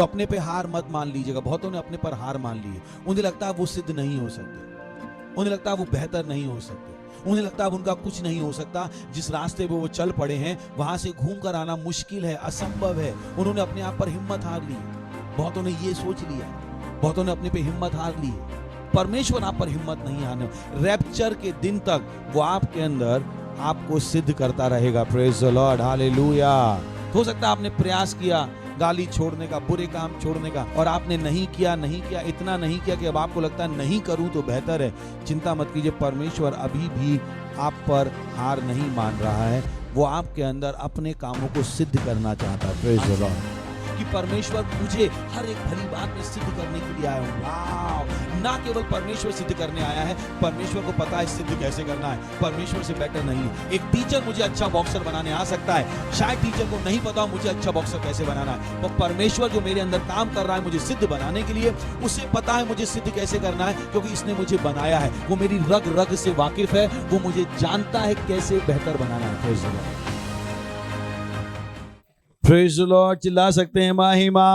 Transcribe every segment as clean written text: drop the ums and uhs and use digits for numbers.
तो अपने पे हार मत मान लीजिएगा। बहुतों ने अपने पर हार मान ली है। उन्हें लगता है वो सिद्ध नहीं हो सकते, उन्हें लगता है वो बेहतर नहीं हो सकते, उन्हें लगता है उनका कुछ नहीं हो सकता। जिस रास्ते पे वो चल पड़े हैं वहां से घूम कर आना मुश्किल है, असंभव है। उन्होंने अपने आप पर हिम्मत हार ली। बहुतों ने ये सोच लिया, बहुतों ने अपने पे हिम्मत हार ली। परमेश्वर आप पर हिम्मत नहीं हारने। रैप्चर के दिन तक वो आपके अंदर आपको सिद्ध करता रहेगा। Praise the Lord, hallelujah. हो सकता है आपने प्रयास किया गाली छोड़ने का, बुरे काम छोड़ने का, और आपने नहीं किया, इतना नहीं किया कि अब आपको लगता है नहीं करूं तो बेहतर है। चिंता मत कीजिए, परमेश्वर अभी भी आप पर हार नहीं मान रहा है। वो आपके अंदर अपने कामों को सिद्ध करना चाहता है। Praise the Lord. कि परमेश्वर मुझे हर एक भली बात में सिद्ध करने के लिए आया हूं। ना केवल परमेश्वर सिद्ध करने आया है, परमेश्वर को पता है सिद्ध कैसे करना है। परमेश्वर से बेटर नहीं है। एक टीचर मुझे अच्छा बॉक्सर बनाने आ सकता है, शायद टीचर को नहीं पता मुझे अच्छा बॉक्सर कैसे बनाना है। पर परमेश्वर जो मेरे अंदर काम कर रहा है मुझे सिद्ध बनाने के लिए, उसे पता है मुझे सिद्ध कैसे करना है, क्योंकि इसने मुझे बनाया है। वो मेरी रग रग से वाकिफ है, वो मुझे जानता है कैसे बेहतर बनाना है। Praise the Lord, praise the Lord. चिल्ला सकते हैं महिमा,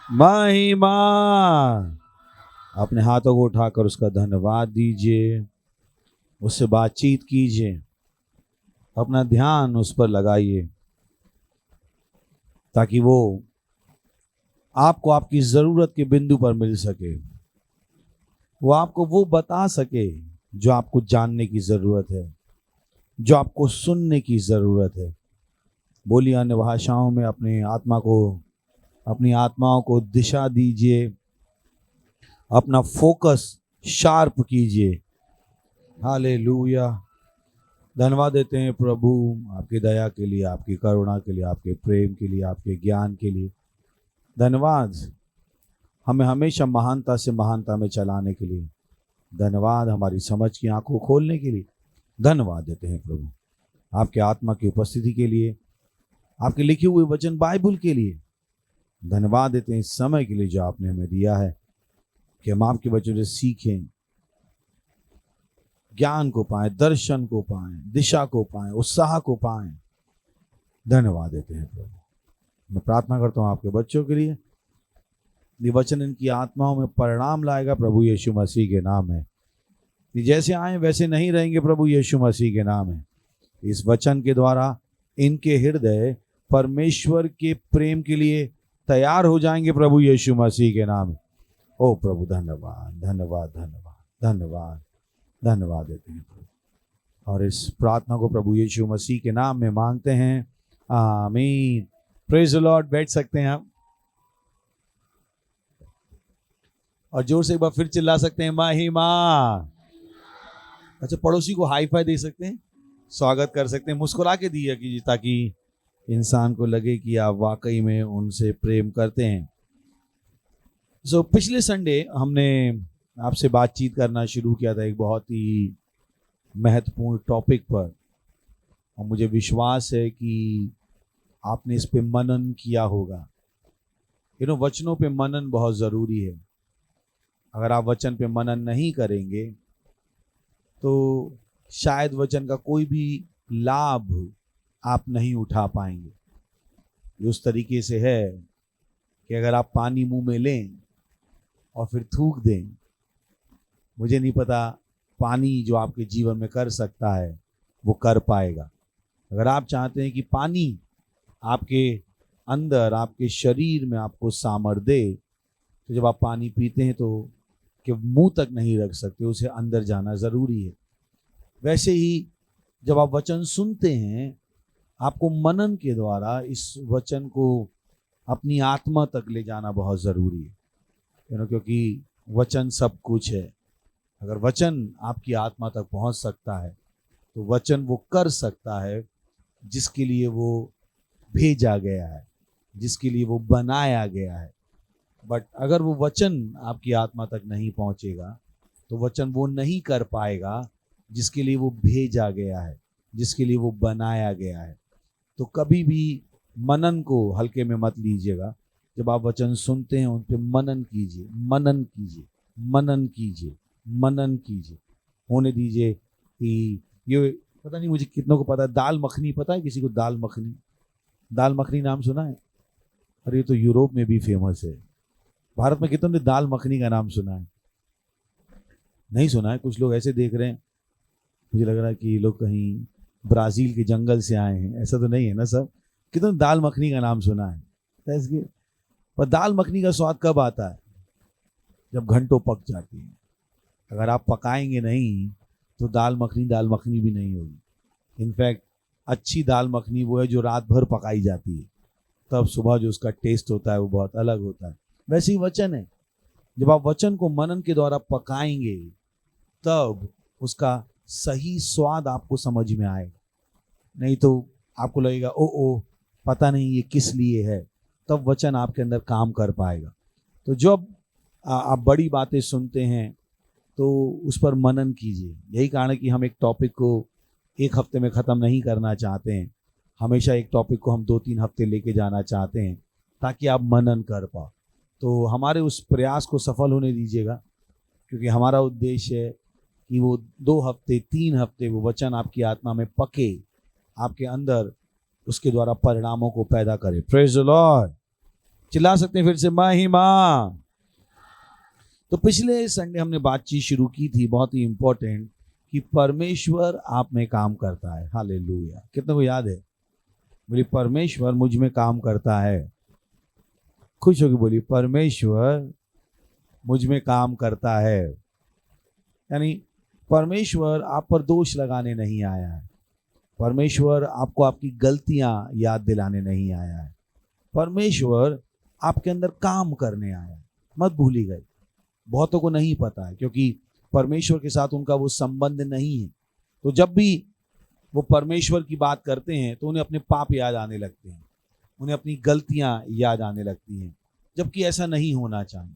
महिमा। अपने हाथों को उठाकर उसका धन्यवाद दीजिए, उससे बातचीत कीजिए, अपना ध्यान उस पर लगाइए, ताकि वो आपको आपकी जरूरत के बिंदु पर मिल सके। वो आपको वो बता सके जो आपको जानने की जरूरत है, जो आपको सुनने की जरूरत है। बोलिए अन्य भाषाओं में अपनी आत्माओं को दिशा दीजिए, अपना फोकस शार्प कीजिए। हालेलुया। धन्यवाद देते हैं प्रभु आपकी दया के लिए, आपकी करुणा के लिए, आपके प्रेम के लिए, आपके ज्ञान के लिए। धन्यवाद हमें हमेशा महानता से महानता में चलाने के लिए। धन्यवाद हमारी समझ की आंखों खोलने के लिए। धन्यवाद देते हैं प्रभु आपके आत्मा की उपस्थिति के लिए, आपके लिखे हुए वचन बाइबल के लिए। धन्यवाद देते हैं इस समय के लिए जो आपने हमें दिया है, कि हम आपके वचन से सीखें, ज्ञान को पाएं, दर्शन को पाएं, दिशा को पाएं, उत्साह को पाएं। धन्यवाद देते हैं प्रभु। मैं प्रार्थना करता हूं आपके बच्चों के लिए, ये वचन इनकी आत्माओं में परिणाम लाएगा प्रभु यीशु मसीह के नाम है। ये जैसे आए वैसे नहीं रहेंगे प्रभु यीशु मसीह के नाम है। इस वचन के द्वारा इनके हृदय परमेश्वर के प्रेम के लिए तैयार हो जाएंगे प्रभु यीशु मसीह के नाम में। ओ प्रभु धन्यवाद, धन्यवाद, धन्यवाद, धन्यवाद, धन्यवाद देते हैं प्रभु। और इस प्रार्थना को प्रभु यीशु मसीह के नाम में मांगते हैं, आमीन। Praise the Lord. बैठ सकते हैं हम, और जोर से एक बार फिर चिल्ला सकते हैं महिमा। अच्छा, पड़ोसी को हाई फाई दे सकते हैं, स्वागत कर सकते हैं, मुस्कुरा के दिया कीजिए, ताकि इंसान को लगे कि आप वाकई में उनसे प्रेम करते हैं। पिछले संडे हमने आपसे बातचीत करना शुरू किया था एक बहुत ही महत्वपूर्ण टॉपिक पर, और मुझे विश्वास है कि आपने इस पे मनन किया होगा। वचनों पे मनन बहुत ज़रूरी है। अगर आप वचन पे मनन नहीं करेंगे तो शायद वचन का कोई भी लाभ आप नहीं उठा पाएंगे। ये उस तरीके से है कि अगर आप पानी मुंह में लें और फिर थूक दें, मुझे नहीं पता पानी जो आपके जीवन में कर सकता है वो कर पाएगा। अगर आप चाहते हैं कि पानी आपके अंदर, आपके शरीर में आपको सामर्थ दे, तो जब आप पानी पीते हैं तो कि मुंह तक नहीं रख सकते, उसे अंदर जाना ज़रूरी है। वैसे ही जब आप वचन सुनते हैं, आपको मनन के द्वारा इस वचन को अपनी आत्मा तक ले जाना बहुत ज़रूरी है। क्योंकि वचन सब कुछ है। अगर वचन आपकी आत्मा तक पहुंच सकता है तो वचन वो कर सकता है जिसके लिए वो भेजा गया है, जिसके लिए वो बनाया गया है। बट अगर वो वचन आपकी आत्मा तक नहीं पहुंचेगा तो वचन वो नहीं कर पाएगा जिसके लिए वो भेजा गया है, जिसके लिए वो बनाया गया है। तो कभी भी मनन को हल्के में मत लीजिएगा। जब आप वचन सुनते हैं उन पर मनन कीजिए, मनन कीजिए, मनन कीजिए, मनन कीजिए। होने दीजिए कि ये, पता नहीं मुझे कितनों को पता है, दाल मखनी पता है किसी को? दाल मखनी, दाल मखनी नाम सुना है? और ये तो यूरोप में भी फेमस है। भारत में कितनों ने दाल मखनी का नाम सुना है? नहीं सुना है। कुछ लोग ऐसे देख रहे हैं, मुझे लग रहा है कि ये लोग कहीं ब्राजील के जंगल से आए हैं। ऐसा तो नहीं है ना सब? कितनों ने दाल मखनी का नाम सुना है? पर दाल मखनी का स्वाद कब आता है? जब घंटों पक जाती है। अगर आप पकाएंगे नहीं तो दाल मखनी भी नहीं होगी। इनफैक्ट अच्छी दाल मखनी वो है जो रात भर पकाई जाती है, तब सुबह जो उसका टेस्ट होता है वो बहुत अलग होता है। वैसे ही वचन है, जब आप वचन को मनन के द्वारा पकाएंगे तब उसका सही स्वाद आपको समझ में आएगा। नहीं तो आपको लगेगा ओ पता नहीं ये किस लिए है, तब वचन आपके अंदर काम कर पाएगा। तो जब आप बड़ी बातें सुनते हैं तो उस पर मनन कीजिए। यही कारण है कि हम एक टॉपिक को एक हफ्ते में ख़त्म नहीं करना चाहते हैं। हमेशा एक टॉपिक को हम 2-3 हफ्ते लेके जाना चाहते हैं ताकि आप मनन कर पाओ। तो हमारे उस प्रयास को सफल होने दीजिएगा, क्योंकि हमारा उद्देश्य है कि वो 2 हफ्ते 3 हफ्ते वो वचन आपकी आत्मा में पके, आपके अंदर उसके द्वारा परिणामों को पैदा करे। Praise the Lord. चिल्ला सकते हैं फिर से महिमा। तो पिछले संडे हमने बातचीत शुरू की थी, बहुत ही इंपॉर्टेंट, कि परमेश्वर आप में काम करता है। हालेलुया। कितने को याद है? बोलिए परमेश्वर मुझ में काम करता है। खुश होकर बोलिए परमेश्वर मुझ में काम करता है। यानी परमेश्वर आप पर दोष लगाने नहीं आया है। परमेश्वर आपको आपकी गलतियां याद दिलाने नहीं आया है। परमेश्वर आपके अंदर काम करने आया है। मत भूली गई। बहुतों को नहीं पता है, क्योंकि परमेश्वर के साथ उनका वो संबंध नहीं है। तो जब भी वो परमेश्वर की बात करते हैं तो उन्हें अपने पाप याद आने लगते हैं, उन्हें अपनी गलतियां याद आने लगती हैं, जबकि ऐसा नहीं होना चाहिए।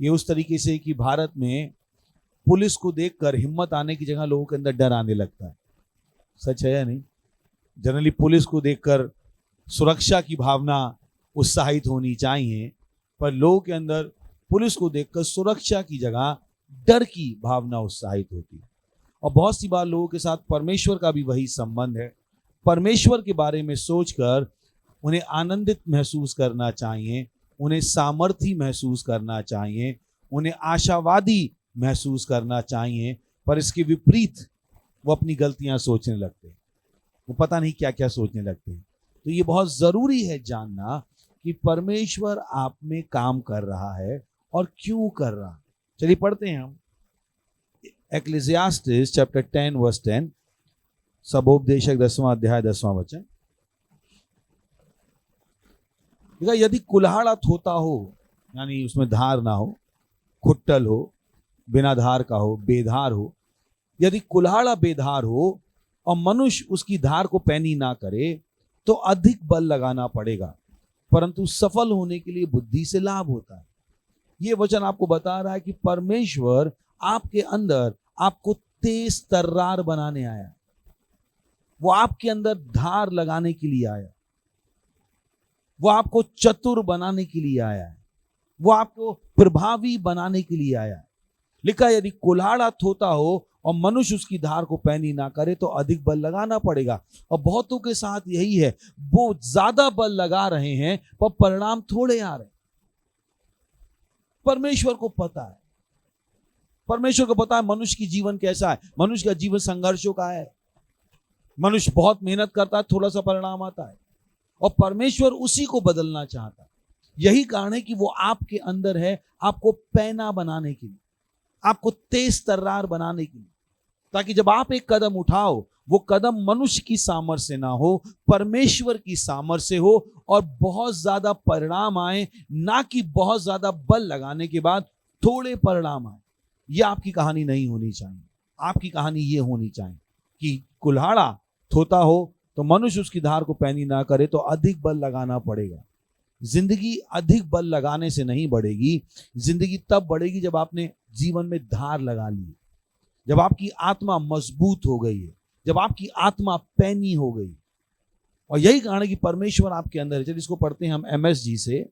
ये उस तरीके से कि भारत में पुलिस को देखकर हिम्मत आने की जगह लोगों के अंदर डर आने लगता है। सच है या नहीं? जनरली पुलिस को देखकर सुरक्षा की भावना उत्साहित होनी चाहिए, पर लोगों के अंदर पुलिस को देखकर सुरक्षा की जगह डर की भावना उत्साहित होती है। और बहुत सी बार लोगों के साथ परमेश्वर का भी वही संबंध है। परमेश्वर के बारे में सोचकर उन्हें आनंदित महसूस करना चाहिए, उन्हें सामर्थी महसूस करना चाहिए, उन्हें आशावादी महसूस करना चाहिए, पर इसके विपरीत वो अपनी गलतियां सोचने लगते हैं। वो पता नहीं क्या क्या सोचने लगते हैं। तो ये बहुत जरूरी है जानना कि परमेश्वर आप में काम कर रहा है और क्यों कर रहा है। चलिए पढ़ते हैं हम एक्लेसियास्टिस चैप्टर 10 वर्स 10, सबोपदेशक 10वां अध्याय 10वां वचन। यदि कुल्हाड़ा थोता हो, यानी उसमें धार ना हो, खुट्टल हो, बिना धार का हो, बेधार हो, यदि कुल्हाड़ा बेधार हो और मनुष्य उसकी धार को पैनी ना करे तो अधिक बल लगाना पड़ेगा, परंतु सफल होने के लिए बुद्धि से लाभ होता है। ये वचन आपको बता रहा है कि परमेश्वर आपके अंदर आपको तेज तर्रार बनाने आया। वो आपके अंदर धार लगाने के लिए आया। वो आपको चतुर बनाने के लिए आया है। वो आपको प्रभावी बनाने के लिए आया है। लिखा यदि कुल्हाड़ा थोता हो और मनुष्य उसकी धार को पैनी ना करे तो अधिक बल लगाना पड़ेगा। और बहुतों के साथ यही है, वो ज्यादा बल लगा रहे हैं पर परिणाम थोड़े आ रहे हैं। परमेश्वर को पता है, परमेश्वर को पता है मनुष्य की जीवन कैसा है। मनुष्य का जीवन संघर्षों का है। मनुष्य बहुत मेहनत करता है, थोड़ा सा परिणाम आता है, और परमेश्वर उसी को बदलना चाहता है। यही कारण है कि वो आपके अंदर है, आपको पैना बनाने के लिए, आपको तेज तर्रार बनाने के लिए, ताकि जब आप एक कदम उठाओ वो कदम मनुष्य की सामर्थ्य से ना हो, परमेश्वर की सामर्थ्य से हो, और बहुत ज्यादा परिणाम आए, ना कि बहुत ज्यादा बल लगाने के बाद थोड़े परिणाम आए। यह आपकी कहानी नहीं होनी चाहिए। आपकी कहानी ये होनी चाहिए कि कुल्हाड़ा थोता हो तो मनुष्य उसकी धार को पैनी ना करे तो अधिक बल लगाना पड़ेगा। जिंदगी अधिक बल लगाने से नहीं बढ़ेगी। जिंदगी तब बढ़ेगी जब आपने जीवन में धार लगा ली, जब आपकी आत्मा मजबूत हो गई है, जब आपकी आत्मा पैनी हो गई। और यही कारण है कि परमेश्वर आपके अंदर है। चलिए इसको पढ़ते हैं हम MSG से।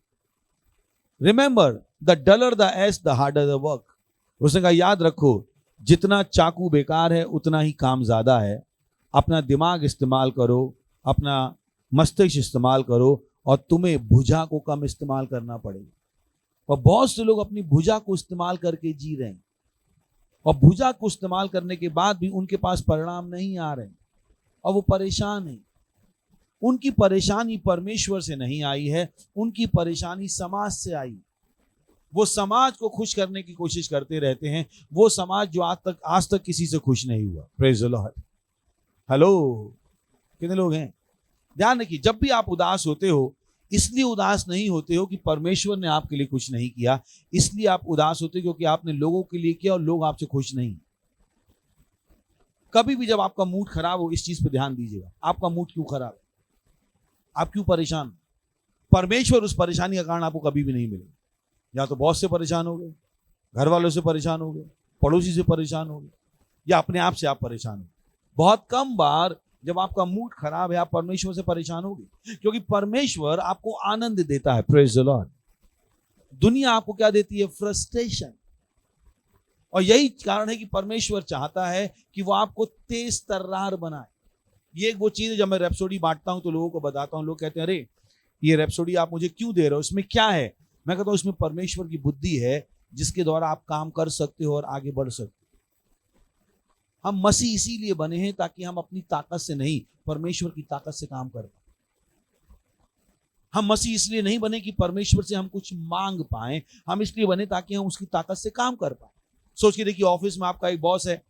Remember the dollar the S the harder the work. उसने कहा याद रखो, जितना चाकू बेकार है उतना ही काम ज्यादा है। अपना दिमाग इस्तेमाल करो, अपना मस्तिष्क इस्तेमाल करो और तुम्हें भुजा को कम इस्तेमाल करना पड़ेगा। और बहुत से लोग अपनी भुजा को इस्तेमाल करके जी रहे हैं, और भुजा को इस्तेमाल करने के बाद भी उनके पास परिणाम नहीं आ रहे हैं और वो परेशान है। उनकी परेशानी परमेश्वर से नहीं आई है, उनकी परेशानी समाज से आई। वो समाज को खुश करने की कोशिश करते रहते हैं, वो समाज जो आज तक किसी से खुश नहीं हुआ। Praise the Lord. हेलो, कितने लोग हैं? ध्यान रखिए, जब भी आप उदास होते हो, इसलिए उदास नहीं होते हो कि परमेश्वर ने आपके लिए कुछ नहीं किया, इसलिए आप उदास होते हो क्योंकि आपने लोगों के लिए किया और लोग आपसे खुश नहीं। कभी भी जब आपका मूड खराब हो, इस चीज पे ध्यान दीजिएगा, आपका मूड क्यों खराब है, आप क्यों परेशान? परमेश्वर उस परेशानी का कारण आपको कभी भी नहीं मिलेगा। या तो बॉस से परेशान हो गए, घर वालों से परेशान हो गए, पड़ोसी से परेशान हो गए, या अपने आप से आप परेशान हो। बहुत कम बार जब आपका मूड खराब है आप परमेश्वर से परेशान होगे, क्योंकि परमेश्वर आपको आनंद देता है। Praise the Lord. दुनिया आपको क्या देती है? फ्रस्ट्रेशन। और यही कारण है कि परमेश्वर चाहता है कि वो आपको तेज तर्रार बनाए। ये एक वो चीज है, जब मैं रैप्सोडी बांटता हूं तो लोगों को बताता हूं, लोग कहते हैं अरे ये रैप्सोडी आप मुझे क्यों दे रहे हो, इसमें क्या है? मैं कहता हूं इसमें परमेश्वर की बुद्धि है, जिसके द्वारा आप काम कर सकते हो और आगे बढ़ सकते हो। हम मसीह इसीलिए बने हैं ताकि हम अपनी ताकत से नहीं, परमेश्वर की ताकत से काम कर पाए। हम मसीह इसलिए नहीं बने कि परमेश्वर से हम कुछ मांग पाए, हम इसलिए बने ताकि हम उसकी ताकत से काम कर पाए। सोच के देखिए, ऑफिस में आपका एक बॉस है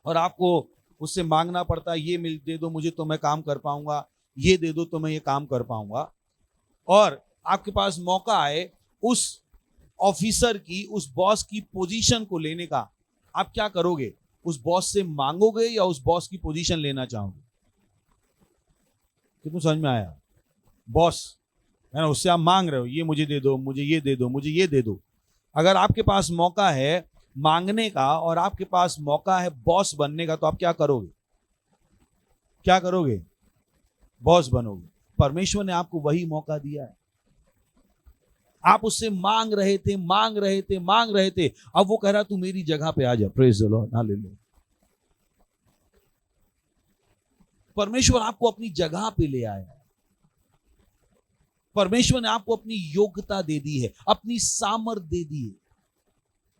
और आपको उससे मांगना पड़ता है, ये मिल दे दो मुझे तो मैं काम कर पाऊंगा, ये दे दो तो मैं ये काम कर पाऊंगा। और आपके पास मौका आए उस ऑफिसर की, उस बॉस की पोजीशन को लेने का, आप क्या करोगे? उस बॉस से मांगोगे या उस बॉस की पोजीशन लेना चाहोगे? कितना समझ में आया? बॉस है ना, उससे आप मांग रहे हो, ये मुझे दे दो, मुझे ये दे दो, मुझे ये दे दो। अगर आपके पास मौका है मांगने का और आपके पास मौका है बॉस बनने का, तो आप क्या करोगे? क्या करोगे? बॉस बनोगे। परमेश्वर ने आपको वही मौका दिया है। आप उससे मांग रहे थे, मांग रहे थे, मांग रहे थे, अब वो कह रहा तू मेरी जगह पे आ जा। Praise the Lord, hallelujah. परमेश्वर आपको अपनी जगह पे ले आया है। परमेश्वर ने आपको अपनी योग्यता दे दी है, अपनी सामर्थ दे दी है,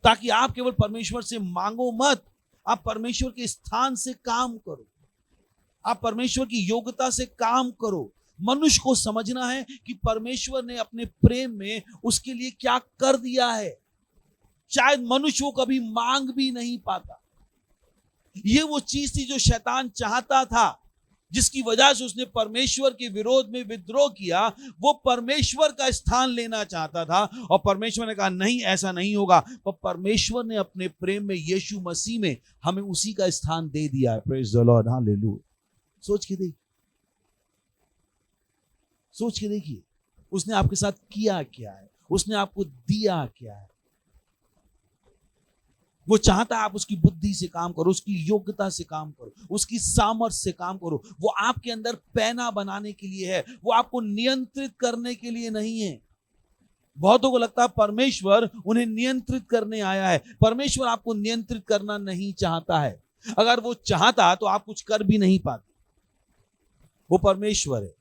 ताकि आप केवल परमेश्वर से मांगो मत, आप परमेश्वर के स्थान से काम करो, आप परमेश्वर की योग्यता से काम करो। मनुष्य को समझना है कि परमेश्वर ने अपने प्रेम में उसके लिए क्या कर दिया है। शायद मनुष्य को कभी मांग भी नहीं पाता। ये वो चीज थी जो शैतान चाहता था, जिसकी वजह से उसने परमेश्वर के विरोध में विद्रोह किया। वो परमेश्वर का स्थान लेना चाहता था और परमेश्वर ने कहा नहीं, ऐसा नहीं होगा। पर परमेश्वर ने अपने प्रेम में यीशु मसीह में हमें उसी का स्थान दे दिया है। Praise the Lord, hallelujah. सोच के देखिए, सोच के देखिए, उसने आपके साथ किया क्या है, उसने आपको दिया क्या है। वो चाहता है आप उसकी बुद्धि से काम करो, उसकी योग्यता से काम करो, उसकी सामर्थ्य से काम करो। वो आपके अंदर पैना बनाने के लिए है, वो आपको नियंत्रित करने के लिए नहीं है। बहुतों को लगता है परमेश्वर उन्हें नियंत्रित करने आया है। परमेश्वर आपको नियंत्रित करना नहीं चाहता है। अगर वो चाहता तो आप कुछ कर भी नहीं पाते। वो परमेश्वर है।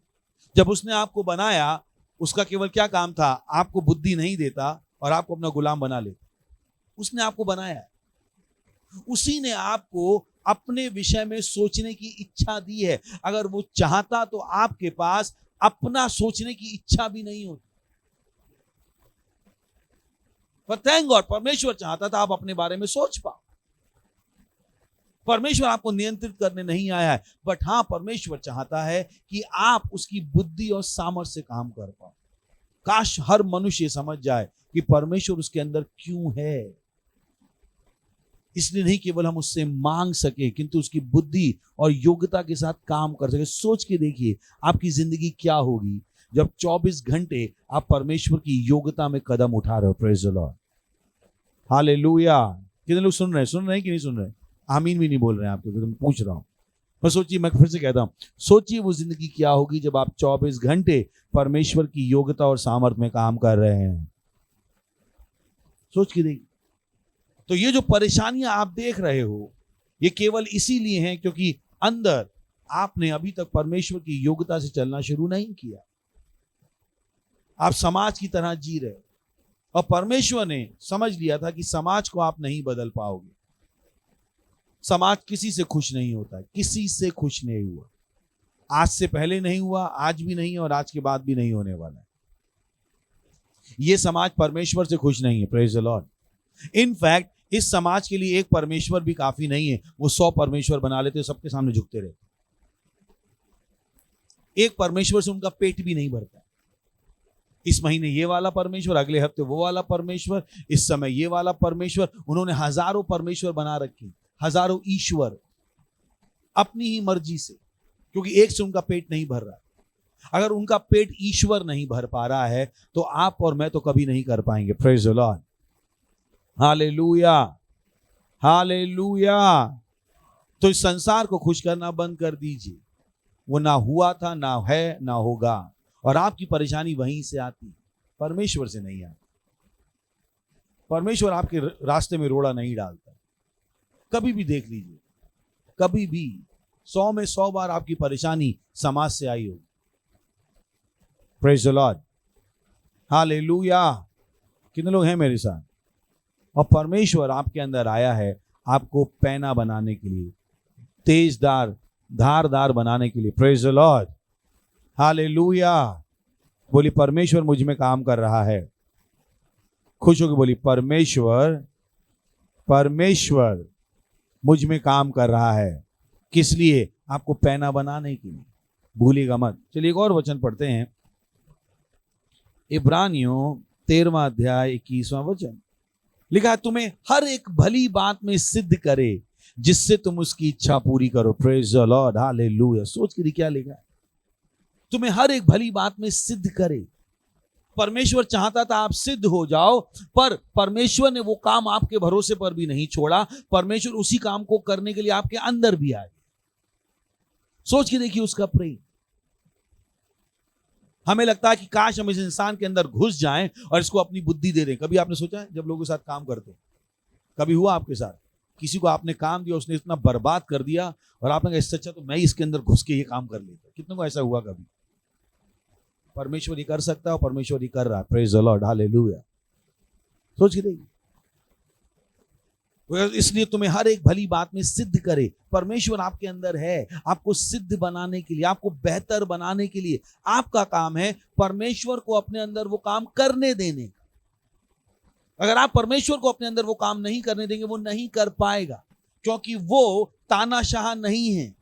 जब उसने आपको बनाया, उसका केवल क्या काम था? आपको बुद्धि नहीं देता और आपको अपना गुलाम बना लेता। उसने आपको बनाया, उसी ने आपको अपने विषय में सोचने की इच्छा दी है। अगर वो चाहता तो आपके पास अपना सोचने की इच्छा भी नहीं होती। पर थैंक गॉड, परमेश्वर चाहता था आप अपने बारे में सोच पाओ। परमेश्वर आपको नियंत्रित करने नहीं आया है, बट हाँ, परमेश्वर चाहता है कि आप उसकी बुद्धि और सामर्थ्य से काम कर पाओ। काश हर मनुष्य समझ जाए कि परमेश्वर उसके अंदर क्यों है। इसलिए नहीं केवल हम उससे मांग सके, किंतु उसकी बुद्धि और योग्यता के साथ काम कर सके। सोच के देखिए आपकी जिंदगी क्या होगी जब 24 घंटे आप परमेश्वर की योग्यता में कदम उठा रहे हो। Praise the Lord, hallelujah. कितने लोग सुन रहे हैं कि नहीं सुन रहे? आमीन भी नहीं बोल रहे हैं आपको, तो मैं पूछ रहा हूं। मैं सोचिए, मैं फिर से कहता हूं, सोचिए वो जिंदगी क्या होगी जब आप 24 घंटे परमेश्वर की योग्यता और सामर्थ्य में काम कर रहे हैं। सोच के देखिए। तो ये जो परेशानियां आप देख रहे हो, ये केवल इसीलिए हैं क्योंकि अंदर आपने अभी तक परमेश्वर की योग्यता से चलना शुरू नहीं किया। आप समाज की तरह जी रहे, और परमेश्वर ने समझ लिया था कि समाज को आप नहीं बदल पाओगे। समाज किसी से खुश नहीं होता, किसी से खुश नहीं हुआ, आज से पहले नहीं हुआ, आज भी नहीं, और आज के बाद भी नहीं होने वाला है। ये समाज परमेश्वर से खुश नहीं है। Praise the Lord. इनफैक्ट इस समाज के लिए एक परमेश्वर भी काफी नहीं है, वो 100 परमेश्वर बना लेते, सबके सामने झुकते रहते। एक परमेश्वर से उनका पेट भी नहीं भरता। इस महीने ये वाला परमेश्वर, अगले हफ्ते वो वाला परमेश्वर, इस समय ये वाला परमेश्वर। उन्होंने हजारों परमेश्वर बना रखे, हजारों ईश्वर, अपनी ही मर्जी से, क्योंकि एक से उनका पेट नहीं भर रहा। अगर उनका पेट ईश्वर नहीं भर पा रहा है तो आप और मैं तो कभी नहीं कर पाएंगे। Praise the Lord, hallelujah, hallelujah. तो इस संसार को खुश करना बंद कर दीजिए। वो ना हुआ था, ना है, ना होगा, और आपकी परेशानी वहीं से आती, परमेश्वर से नहीं आती। परमेश्वर आपके रास्ते में रोड़ा नहीं डालता। कभी भी देख लीजिए, कभी भी 100 में 100 बार आपकी परेशानी समाज से आई होगी। Praise the Lord, hallelujah. कितने लोग हैं मेरे साथ? और परमेश्वर आपके अंदर आया है आपको पैना बनाने के लिए, तेजदार, धारदार बनाने के लिए। Praise the Lord, hallelujah. बोली परमेश्वर मुझ में काम कर रहा है। खुश होकर बोली परमेश्वर, परमेश्वर मुझ में काम कर रहा है। किस लिए? आपको पैना बनाने के लिए। भूलिएगा मत। चलिए एक और वचन पढ़ते हैं, इब्रानियों 13वां अध्याय 21वां वचन। लिखा है तुम्हें हर एक भली बात में सिद्ध करे जिससे तुम उसकी इच्छा पूरी करो। Praise the Lord, hallelujah. सोच के क्या लिखा है? तुम्हें हर एक भली बात में सिद्ध करे। परमेश्वर चाहता था आप सिद्ध हो जाओ, पर परमेश्वर ने वो काम आपके भरोसे पर भी नहीं छोड़ा। परमेश्वर उसी काम को करने के लिए आपके अंदर भी आए। सोच के देखिए उसका प्रेम। हमें लगता है कि काश हम इस इंसान के अंदर घुस जाएं और इसको अपनी बुद्धि दे दें। कभी आपने सोचा है जब लोगों के साथ काम करते, कभी हुआ आपके साथ किसी को आपने काम दिया, उसने इतना बर्बाद कर दिया और आपने कहा इससे अच्छा तो मैं इसके अंदर घुस के ये काम कर लेता। कितनों को ऐसा हुआ कभी? परमेश्वर ही कर सकता है और परमेश्वर ही कर रहा है। Praise the Lord, hallelujah. सोच के देखिए। इसलिए तुम्हें हर एक भली बात में सिद्ध करे। परमेश्वर आपके अंदर है आपको सिद्ध बनाने के लिए, आपको बेहतर बनाने के लिए। आपका काम है परमेश्वर को अपने अंदर वो काम करने देने का। अगर आप परमेश्वर को अपने अंदर वो काम नहीं करने देंगे, वो नहीं कर पाएगा, क्योंकि वो तानाशाह नहीं है।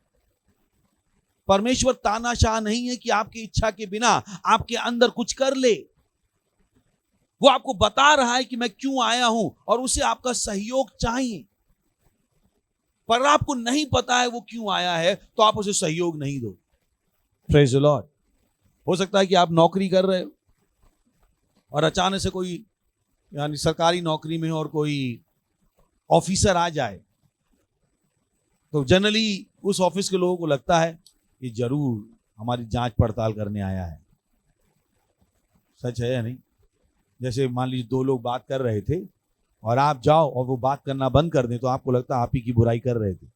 परमेश्वर तानाशाह नहीं है कि आपकी इच्छा के बिना आपके अंदर कुछ कर ले। वो आपको बता रहा है कि मैं क्यों आया हूं और उसे आपका सहयोग चाहिए, पर आपको नहीं पता है वो क्यों आया है, तो आप उसे सहयोग नहीं दो। Praise the Lord. हो सकता है कि आप नौकरी कर रहे हो और अचानक से कोई, यानी सरकारी नौकरी में, और कोई ऑफिसर आ जाए, तो जनरली उस ऑफिस के लोगों को लगता है ये जरूर हमारी जांच पड़ताल करने आया है। सच है या नहीं? जैसे मान लीजिए 2 लोग बात कर रहे थे और आप जाओ और वो बात करना बंद कर दें, तो आपको लगता है आप ही की बुराई कर रहे थे।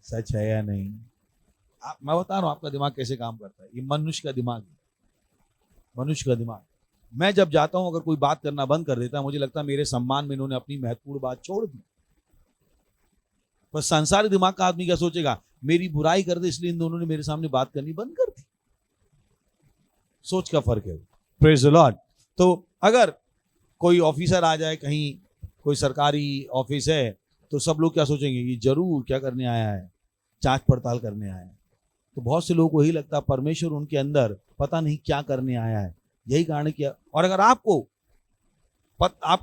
सच है या नहीं? मैं बता रहा हूं आपका दिमाग कैसे काम करता है। ये मनुष्य का दिमाग है, मनुष्य का दिमाग। मैं जब जाता हूं, अगर कोई बात करना बंद कर देता है, मुझे लगता है मेरे सम्मान में इन्होंने अपनी महत्वपूर्ण बात छोड़ दी। पर संसारी दिमाग का आदमी क्या सोचेगा? मेरी बुराई कर दे, इसलिए इन दोनों ने मेरे सामने बात करनी बंद कर दी। सोच का फर्क है। Praise the Lord. तो अगर कोई ऑफिसर आ जाए, कहीं कोई सरकारी ऑफिस है, तो सब लोग क्या सोचेंगे? ये जरूर क्या करने आया है? जांच पड़ताल करने आया है। तो बहुत से लोगों को यही लगता है परमेश्वर उनके अंदर पता नहीं क्या करने आया है। यही कारण किया। और अगर आपको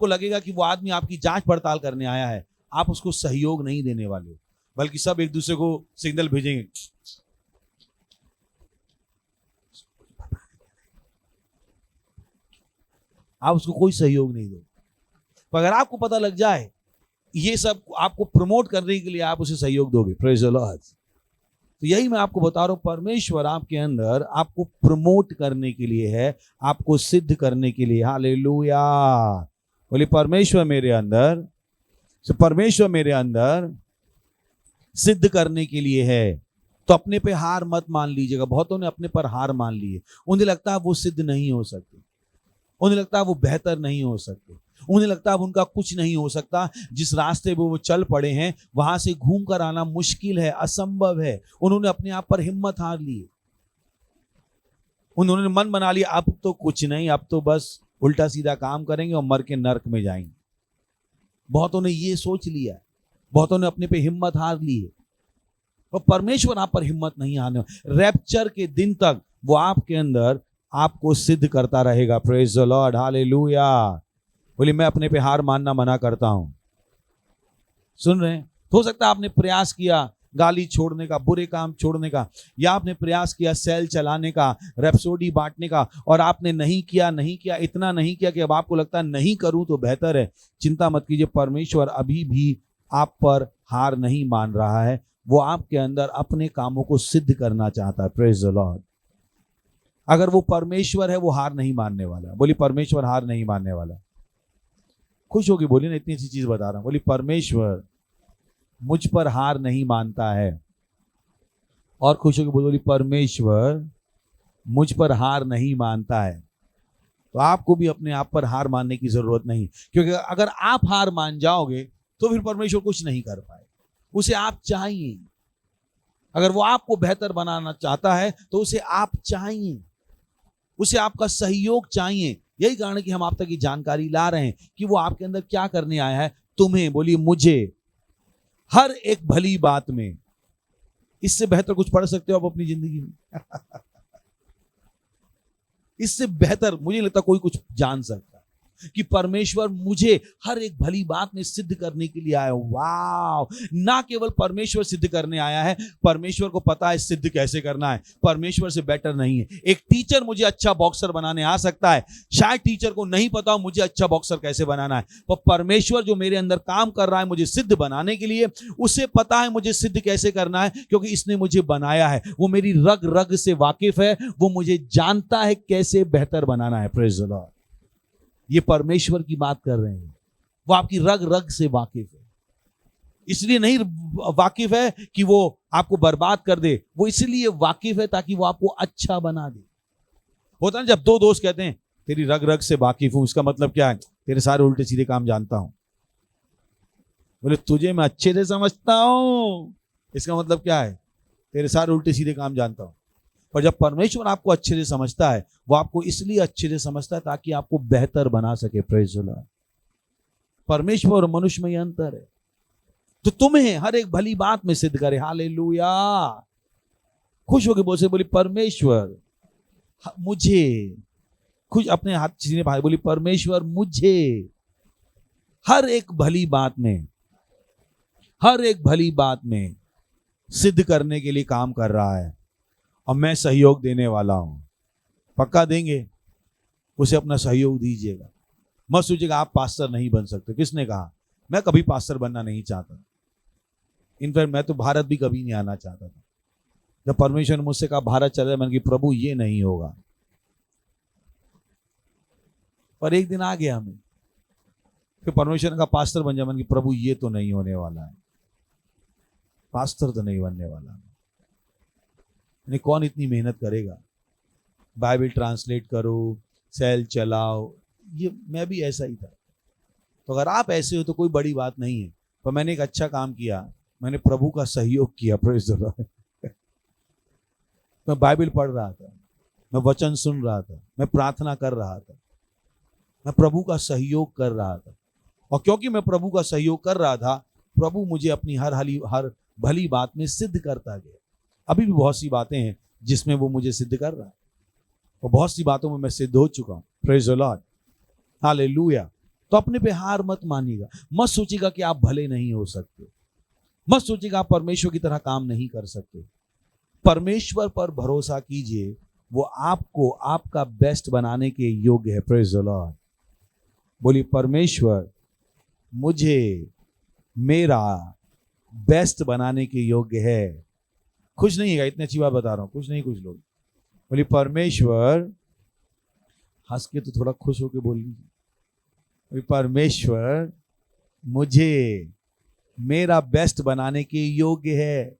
लगेगा कि वो आदमी आपकी जांच पड़ताल करने आया है, आप उसको सहयोग नहीं देने वाले, बल्कि सब एक दूसरे को सिग्नल भेजेंगे, आप उसको कोई सहयोग नहीं दो। पर अगर आपको पता लग जाए ये सब आपको प्रमोट करने के लिए, आप उसे सहयोग दोगे। Praise the Lord. तो यही मैं आपको बता रहा हूं, परमेश्वर आपके अंदर आपको प्रमोट करने के लिए है, आपको सिद्ध करने के लिए। हालेलुया। बोले परमेश्वर मेरे अंदर, परमेश्वर मेरे अंदर सिद्ध करने के लिए है। तो अपने पे हार मत मान लीजिएगा। बहुतों ने अपने पर हार मान ली है। उन्हें लगता है वो सिद्ध नहीं हो सकते, उन्हें लगता है वो बेहतर नहीं हो सकते, उन्हें लगता है उनका कुछ नहीं हो सकता। जिस रास्ते पे वो चल पड़े हैं वहां से घूम कर आना मुश्किल है, असंभव है। उन्होंने अपने आप पर हिम्मत हार ली, उन्होंने मन बना लिया अब तो कुछ नहीं, अब तो बस उल्टा सीधा काम करेंगे और मर के नरक में जाएंगे। बहुतों ने ये सोच लिया, बहुतों ने अपने पे हिम्मत हार ली है। और परमेश्वर आप पर हिम्मत नहीं आने, रैप्चर के दिन तक वो आपके अंदर आपको सिद्ध करता रहेगा। Praise the Lord, hallelujah. बोलिए मैं अपने पे हार मानना मना करता हूं। सुन रहे हैं? हो सकता है आपने प्रयास किया गाली छोड़ने का, बुरे काम छोड़ने का, या आपने प्रयास किया सेल चलाने का, रैप्सोडी बांटने का, और आपने नहीं किया, इतना नहीं किया कि अब आपको लगता है नहीं करूं तो बेहतर है। चिंता मत कीजिए, परमेश्वर अभी भी आप पर हार नहीं मान रहा है। वो आपके अंदर अपने कामों को सिद्ध करना चाहता है। Praise the Lord. अगर वो परमेश्वर है वो हार नहीं मानने वाला। बोली परमेश्वर हार नहीं मानने वाला। खुश होगी बोली ना, इतनी अच्छी चीज बता रहा हूं। बोली परमेश्वर मुझ पर हार नहीं मानता है। और खुश होगी बोली परमेश्वर मुझ पर हार नहीं मानता है। तो आपको भी अपने आप पर हार मानने की जरूरत नहीं, क्योंकि अगर आप हार मान जाओगे तो फिर परमेश्वर कुछ नहीं कर पाए। उसे आप चाहिए। अगर वो आपको बेहतर बनाना चाहता है तो उसे आप चाहिए, उसे आपका सहयोग चाहिए। यही कारण है कि हम आप तक ये जानकारी ला रहे हैं कि वो आपके अंदर क्या करने आया है। तुम्हें, बोलिए मुझे, हर एक भली बात में। इससे बेहतर कुछ पढ़ सकते हो आप अपनी जिंदगी में? इससे बेहतर मुझे लगता कोई कुछ जान सकता कि परमेश्वर मुझे हर एक भली बात में सिद्ध करने के लिए आया। वाव! ना केवल परमेश्वर सिद्ध करने आया है, परमेश्वर को पता है सिद्ध कैसे करना है। परमेश्वर से बेटर नहीं है। एक टीचर मुझे अच्छा बॉक्सर बनाने आ सकता है, शायद टीचर को नहीं पता हो मुझे अच्छा बॉक्सर कैसे बनाना है, पर परमेश्वर जो मेरे अंदर काम कर रहा है मुझे सिद्ध बनाने के लिए, उसे पता है मुझे सिद्ध कैसे करना है, क्योंकि इसने मुझे बनाया है। वो मेरी रग रग से वाकिफ है, वो मुझे जानता है कैसे बेहतर बनाना है। Praise the Lord. ये परमेश्वर की बात कर रहे हैं। वो आपकी रग रग से वाकिफ है। इसलिए नहीं वाकिफ है कि वो आपको बर्बाद कर दे, वो इसलिए वाकिफ है ताकि वो आपको अच्छा बना दे। होता है जब दो दोस्त कहते हैं तेरी रग रग से वाकिफ हूं, इसका मतलब क्या है? तेरे सारे उल्टे सीधे काम जानता हूं। बोले तुझे मैं अच्छे से समझता हूं, इसका मतलब क्या है? तेरे सारे उल्टे सीधे काम जानता हूं। पर जब परमेश्वर आपको अच्छे से समझता है, वो आपको इसलिए अच्छे से समझता है ताकि आपको बेहतर बना सके। Praise the Lord. परमेश्वर और मनुष्य में यह अंतर है। तो तुम्हें हर एक भली बात में सिद्ध करे। हालेलुया। खुश होकर बोल से बोली परमेश्वर मुझे, खुश अपने हाथ सीने भाई बोली परमेश्वर मुझे हर एक भली बात में, हर एक भली बात में सिद्ध करने के लिए काम कर रहा है, और मैं सहयोग देने वाला हूं। पक्का देंगे? उसे अपना सहयोग दीजिएगा। मत सोचिएगा आप पास्टर नहीं बन सकते। किसने कहा? मैं कभी पास्टर बनना नहीं चाहता। इनफैक्ट मैं तो भारत भी कभी नहीं आना चाहता था। जब परमेश्वर ने मुझसे कहा भारत चले, मैंने कहा प्रभु ये नहीं होगा। पर एक दिन आ गया हमें, फिर परमेश्वर ने कहा पास्टर बन जा। मैंने कहा प्रभु ये तो नहीं होने वाला है, पास्टर तो नहीं बनने वाला। कौन इतनी मेहनत करेगा? बाइबल ट्रांसलेट करो, सेल चलाओ। ये मैं भी ऐसा ही था। तो अगर आप ऐसे हो तो कोई बड़ी बात नहीं है। पर मैंने एक अच्छा काम किया, मैंने प्रभु का सहयोग किया। Praise the Lord. मैं बाइबल पढ़ रहा था, मैं वचन सुन रहा था, मैं प्रार्थना कर रहा था, मैं प्रभु का सहयोग कर रहा था। और क्योंकि मैं प्रभु का सहयोग कर रहा था, प्रभु मुझे अपनी हर भली बात में सिद्ध करता गया। अभी भी बहुत सी बातें हैं जिसमें वो मुझे सिद्ध कर रहा है, और बहुत सी बातों में मैं सिद्ध हो चुका हूं। Praise the Lord. हालेलुया। तो अपने पे हार मत मानिएगा। मत सोचिएगा कि आप भले नहीं हो सकते। मत सोचिएगा आप परमेश्वर की तरह काम नहीं कर सकते। परमेश्वर पर भरोसा कीजिए, वो आपको आपका बेस्ट बनाने के योग्य है। Praise the Lord. बोलिए परमेश्वर मुझे मेरा बेस्ट बनाने के योग्य है। खुश नहीं है? इतनी अच्छी बात बता रहा हूं। खुश नहीं कुछ लोग? बोलिए परमेश्वर, हंस के तो थोड़ा खुश होके बोल लीजिए। परमेश्वर मुझे मेरा बेस्ट बनाने के योग्य है।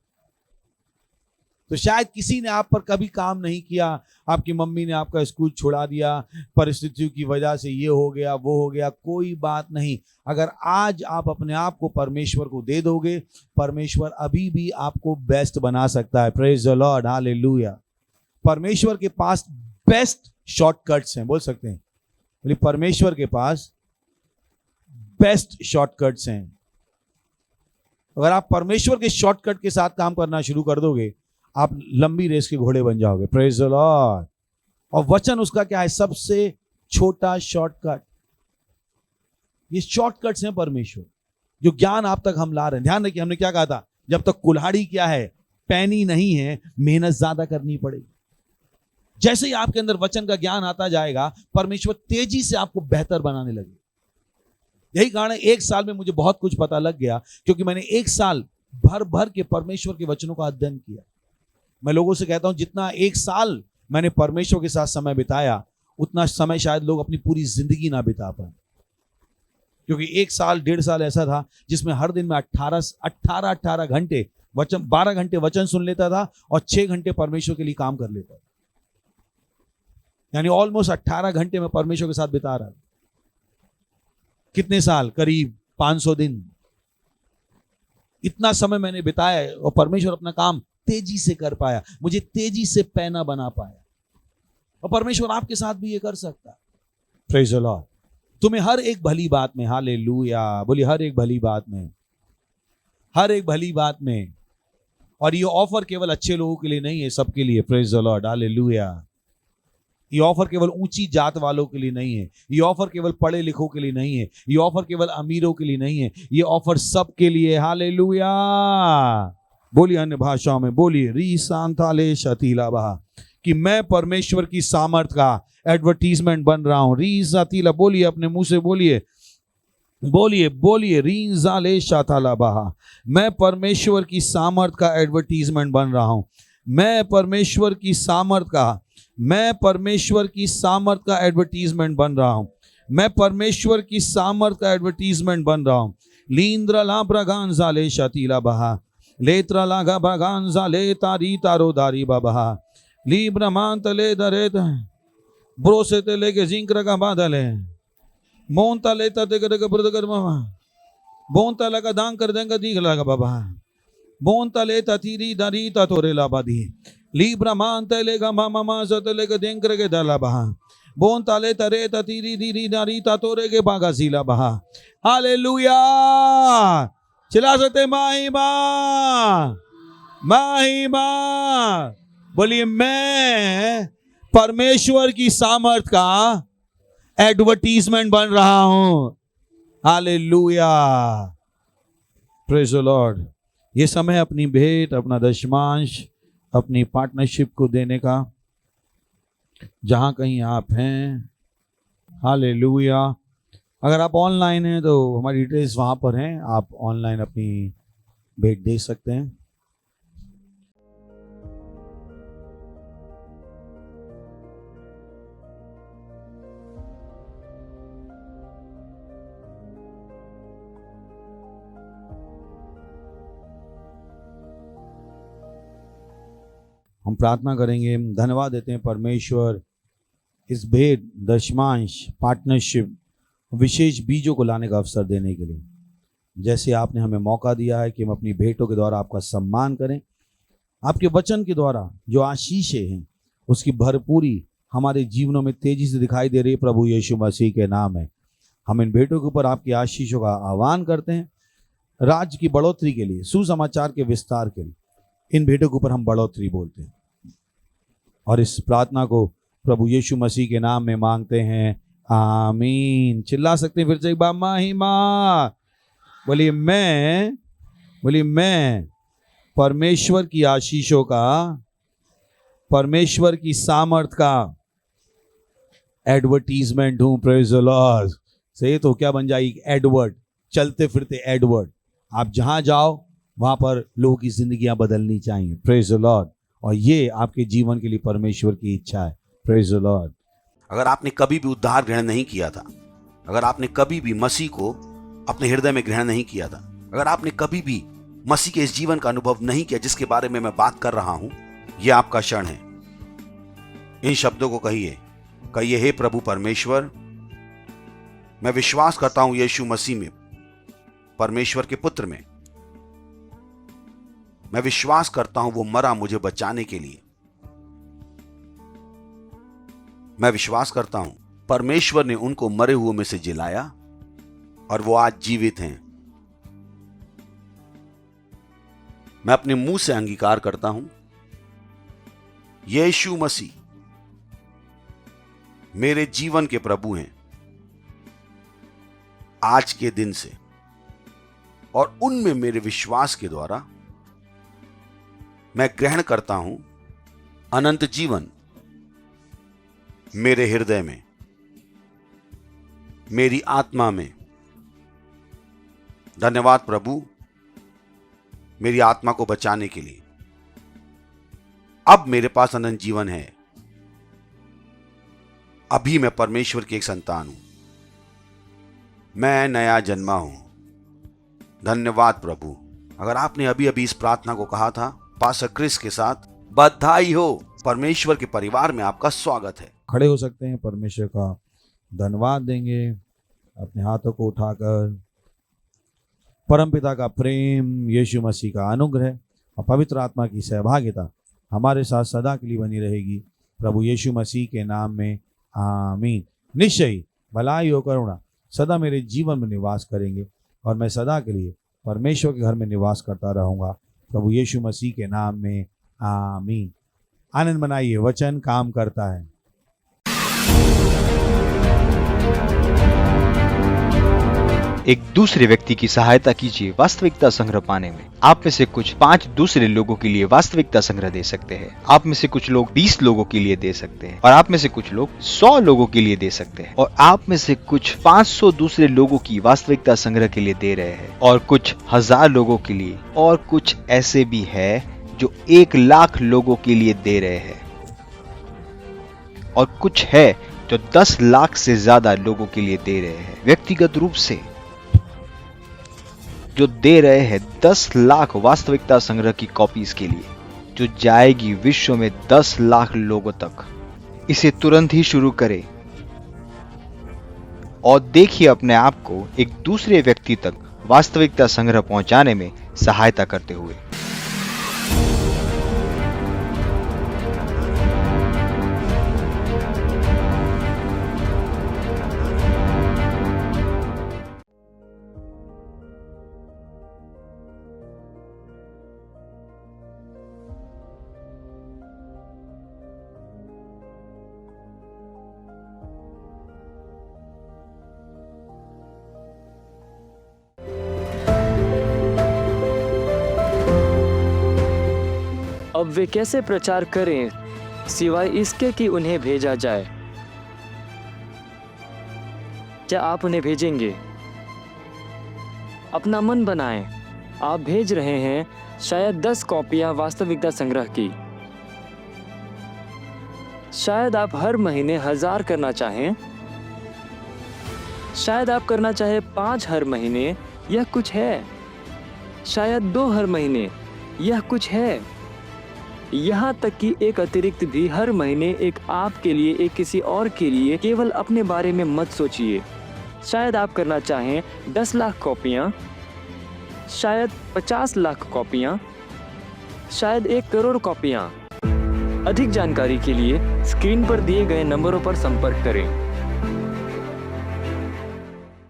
तो शायद किसी ने आप पर कभी काम नहीं किया, आपकी मम्मी ने आपका स्कूल छुड़ा दिया, परिस्थितियों की वजह से ये हो गया वो हो गया, कोई बात नहीं। अगर आज आप अपने आप को परमेश्वर को दे दोगे, परमेश्वर अभी भी आपको बेस्ट बना सकता है। Praise the Lord, hallelujah. परमेश्वर के पास बेस्ट शॉर्टकट्स हैं, बोल सकते हैं, बोलिए परमेश्वर के पास बेस्ट शॉर्टकट्स हैं। अगर आप परमेश्वर के शॉर्टकट के साथ काम करना शुरू कर दोगे, आप लंबी रेस के घोड़े बन जाओगे। Praise the Lord. और वचन उसका क्या है? सबसे छोटा शॉर्टकट। ये शॉर्टकट्स हैं परमेश्वर, जो ज्ञान आप तक हम ला रहे हैं। ध्यान रखिए, हमने क्या कहा था? जब तक कुल्हाड़ी क्या है, पैनी नहीं है, मेहनत ज्यादा करनी पड़ेगी। जैसे ही आपके अंदर वचन का ज्ञान आता जाएगा, परमेश्वर तेजी से आपको बेहतर बनाने लगे। यही कारण है 1 साल में मुझे बहुत कुछ पता लग गया, क्योंकि मैंने 1 साल भर भर के परमेश्वर के वचनों का अध्ययन किया। मैं लोगों से कहता हूं, जितना 1 साल मैंने परमेश्वर के साथ समय बिताया, उतना समय शायद लोग अपनी पूरी जिंदगी ना बिता पाए। क्योंकि 1 साल 1.5 साल ऐसा था जिसमें हर दिन में 18 घंटे वचन, 12 घंटे वचन सुन लेता था और 6 घंटे परमेश्वर के लिए काम कर लेता था। यानी ऑलमोस्ट 18 घंटे में परमेश्वर के साथ बिता रहा। कितने साल? करीब 500 दिन। इतना समय मैंने बिताया और परमेश्वर अपना काम तेजी से कर पाया, मुझे तेजी से पैना बना पाया। और परमेश्वर आपके साथ भी ये कर सकता है। Praise the Lord. तुम्हें हर एक भली बात में, हालेलुया, बोलिए हर एक भली बात में, हर एक भली बात में। और ये ऑफर केवल अच्छे लोगों के लिए नहीं है, सबके लिए। Praise the Lord, hallelujah. ये ऑफर केवल ऊंची जात वालों के लिए नहीं है, ये ऑफर केवल पढ़े लिखों के लिए नहीं है, ये ऑफर केवल अमीरों के लिए नहीं है, ये ऑफर सबके लिए। हालेलुया। बोलिए अन्य भाषाओं में, बोलिए री सांताले शतीला बहा, कि मैं परमेश्वर की सामर्थ का एडवर्टीजमेंट बन रहा हूं। री सातीला, बोलिए अपने मुंह से बोलिए, बोलिए बोलिए, री जाले शाताला बहा, मैं परमेश्वर की सामर्थ का एडवर्टीजमेंट बन रहा हूं। मैं परमेश्वर की सामर्थ का, मैं परमेश्वर की सामर्थ का एडवर्टीजमेंट बन रहा हूं। मैं परमेश्वर की सामर्थ का एडवर्टीजमेंट बन रहा हूं। लींद्रा ला ब्रगान जाले शतीला बहा, लेत्रा लागा ब्रगान जाले तारी तारो दारी बाबा, ली ब्रह्मांत तले दरे ब्रोसे तले के जिंक्र का बादल है, मोन तले तते कर बुर्द कर मामा, बोन तला का दांग कर देंगे दीख लगा बाबा, बोन तले ततीरी दारी तोरे लाबादी, ली ब्रह्मांत तले का मामा सतले के देंक्र के दला बहा, बोन ताले तरे ततीरी दीरी दारी तोरे के बागा सीला बहा। हालेलुया। चिल्ला सकते महिमा, महिमा। बोलिए मैं परमेश्वर की सामर्थ का एडवर्टीजमेंट बन रहा हूं। हालेलुया। Praise the Lord. ये समय अपनी भेंट, अपना दशमांश, अपनी पार्टनरशिप को देने का, जहां कहीं आप हैं। हालेलुया। अगर आप ऑनलाइन हैं तो हमारी डिटेल्स वहां पर हैं, आप ऑनलाइन अपनी भेंट दे सकते हैं। हम प्रार्थना करेंगे। धन्यवाद देते हैं परमेश्वर इस भेंट, दशमांश, पार्टनरशिप, विशेष बीजों को लाने का अवसर देने के लिए। जैसे आपने हमें मौका दिया है कि हम अपनी भेंटों के द्वारा आपका सम्मान करें, आपके वचन के द्वारा जो आशीषें हैं उसकी भरपूरी हमारे जीवनों में तेजी से दिखाई दे रही है। प्रभु यीशु मसीह के नाम है हम इन भेंटों के ऊपर आपकी आशीषों का आह्वान करते हैं। राज्य की बढ़ोतरी के लिए, सुसमाचार के विस्तार के लिए इन भेंटों के ऊपर हम बढ़ोतरी बोलते हैं और इस प्रार्थना को प्रभु यीशु मसीह के नाम में मांगते हैं। आमीन। चिल्ला सकते हैं फिर से एक बार महिमा। बोलिए मैं परमेश्वर की आशीषों का, परमेश्वर की सामर्थ का एडवर्टीजमेंट हूं। Praise the Lord. से तो क्या बन जाएगी? एडवर्ड, चलते फिरते एडवर्ड। आप जहां जाओ वहां पर लोगों की जिंदगियां बदलनी चाहिए। Praise the Lord. और ये आपके जीवन के लिए परमेश्वर की इच्छा है। Praise the Lord. अगर आपने कभी भी उद्धार ग्रहण नहीं किया था, अगर आपने कभी भी मसीह को अपने हृदय में ग्रहण नहीं किया था, अगर आपने कभी भी मसीह के इस जीवन का अनुभव नहीं किया जिसके बारे में मैं बात कर रहा हूं, यह आपका क्षण है। इन शब्दों को कहिए, हे प्रभु परमेश्वर, मैं विश्वास करता हूं यीशु मसीह में, परमेश्वर के पुत्र में। मैं विश्वास करता हूं वो मरा मुझे बचाने के लिए। मैं विश्वास करता हूं परमेश्वर ने उनको मरे हुए में से जिलाया और वो आज जीवित हैं। मैं अपने मुंह से अंगीकार करता हूं यीशु मसीह मेरे जीवन के प्रभु हैं आज के दिन से, और उनमें मेरे विश्वास के द्वारा मैं ग्रहण करता हूं अनंत जीवन मेरे हृदय में, मेरी आत्मा में। धन्यवाद प्रभु मेरी आत्मा को बचाने के लिए। अब मेरे पास अनंत जीवन है। अभी मैं परमेश्वर की एक संतान हूं, मैं नया जन्मा हूं। धन्यवाद प्रभु। अगर आपने अभी अभी इस प्रार्थना को कहा था पास्टर क्रिस के साथ, बधाई हो, परमेश्वर के परिवार में आपका स्वागत है। खड़े हो सकते हैं, परमेश्वर का धन्यवाद देंगे अपने हाथों को उठाकर। परमपिता का प्रेम, यीशु मसीह का अनुग्रह और पवित्र आत्मा की सहभागिता हमारे साथ सदा के लिए बनी रहेगी, प्रभु यीशु मसीह के नाम में, आमीन। निश्चय ही भलाई और करुणा सदा मेरे जीवन में निवास करेंगे और मैं सदा के लिए परमेश्वर के घर में निवास करता रहूंगा, प्रभु यीशु मसीह के नाम में, आमीन। आनंद मनाइए, वचन काम करता है। एक दूसरे व्यक्ति की सहायता कीजिए वास्तविकता संग्रह पाने में। आप में से कुछ 5 दूसरे लोगों के लिए वास्तविकता संग्रह दे सकते हैं। आप में से कुछ लोग 20 लोगों के लिए दे सकते हैं, और आप में से कुछ लोग 100 लोगों के लिए दे सकते हैं, और आप में से कुछ 500 दूसरे लोगों की वास्तविकता संग्रह के लिए दे रहे हैं, और कुछ 1000 लोगों के लिए, और कुछ ऐसे भी है जो 1 लाख लोगों के लिए दे रहे हैं, और कुछ है जो 10 लाख से ज्यादा लोगों के लिए दे रहे हैं। व्यक्तिगत रूप से जो दे रहे हैं 10 लाख वास्तविकता संग्रह की कॉपीज के लिए, जो जाएगी विश्व में 10 लाख लोगों तक। इसे तुरंत ही शुरू करें और देखिए अपने आप को एक दूसरे व्यक्ति तक वास्तविकता संग्रह पहुंचाने में सहायता करते हुए। अब वे कैसे प्रचार करें सिवाय इसके कि उन्हें भेजा जाए? क्या आप उन्हें भेजेंगे? अपना मन बनाएं। आप भेज रहे हैं शायद 10 कॉपियां वास्तविकता संग्रह की। शायद आप हर महीने 1000 करना चाहें। शायद आप करना चाहे 5 हर महीने, यह कुछ है। शायद 2 हर महीने, यह कुछ है। यहाँ तक कि एक अतिरिक्त भी हर महीने, एक आपके लिए, एक किसी और के लिए। केवल अपने बारे में मत सोचिए। शायद आप करना चाहें 10 लाख कॉपियाँ, शायद 50 लाख कॉपियाँ, शायद 1 करोड़ कॉपियाँ। अधिक जानकारी के लिए स्क्रीन पर दिए गए नंबरों पर संपर्क करें।